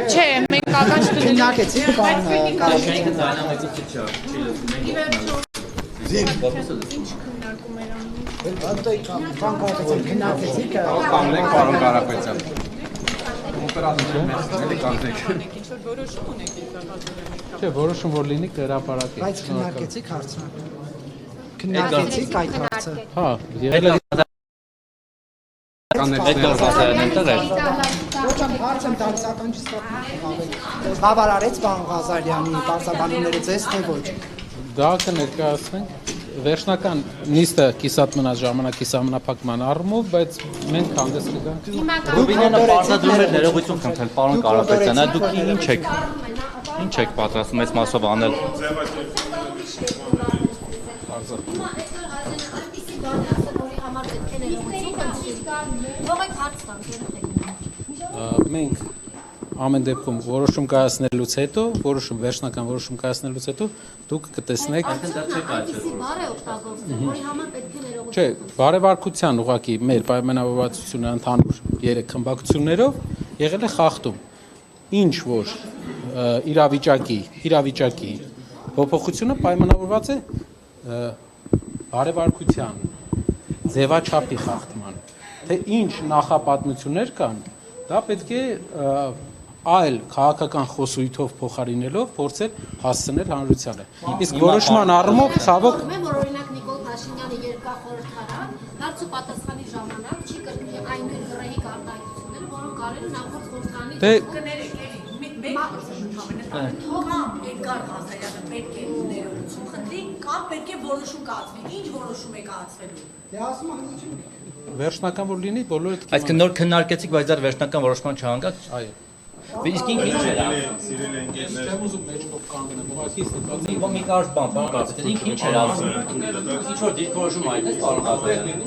Չէ, մենք ականջ դնել Քննարկեցիք բան Շենքը դայնամիկի չի, ինչ քննարկում էր անում։ բան կարծեցին քննարկեցիք Կանեք պարոն Կարապետյան։ Օպերատորը մեծ կանեք։ Ինչ որ որոշում ունեք Չէ, որոշում որ լինի հրապարակի։ բայց քննարկեցիք հարցը քննարկեցիք այդ հարցը Հա, եղել է ոչ am հարց եմ տալիս ականջից բավարարեց բան Ղազարյանի բարձրաբանումները ձեզ թե ոչ դա կներկայացնենք վերջնական նիստը կիսատ մնաց ժամանակի սահմանափակման առումով, բայց մենք հանդես կգանք։ Ռուբինյանը պարտադրում էր ներողություն խնդրել, պարոն Կարապետյան, դուք ինչ եք պատրաստում այս մասով անել։ Մենք ամեն դեպքում որոշում կայացնելուց հետո, վերջնական որոշում կայացնելուց հետո դուք կտեսնեք Չէ, բարևարկության ուղղակի մեր պայմանավորվածությունը ընդհանուր 3 խմբակցություններով եղել է խախտում։ Ինչ որ իրավիճակի փոփոխությունը պայմանավորված է բարևարկության ձևաչափի խախտման։ Թե ինչ նախապատմություններ կան, դա պետք է այլ քաղաքական խոսույթով փոխարինելով փորձել հասցնել հանրությանը։ Իսկ որոշման առումով ցավոք օրինակ Նիկոլ Փաշինյանը երկար խորհրդարան հարց ու պատասխանի ժամանակ չի կրկնի այն գռեհիկ արտահայտությունները, որոնք կարել են նախորդ խորհրդարանի Էդգար Ղազարյանը պետք է ներողություն խնդրի կամ պետք է որոշում կայացվի։ Ինչ որոշում է կայացվելու։ Դե ասում եմ վերջնական որ լինի բոլորը Այսինքն նոր քննարկեցիք, բայց դեռ վերջնական որոշման չհանգած։ այո Իսկ ինչ էր։ Չեմ ուզում մեջքով կանգնեմ, ուղղակի ստացի Մի կարճ բան, պարոն Կարապետյան, ինչ էր ասում։ Ինչ որ դիրքորոշում այդպես, պարոն Ղազարյան։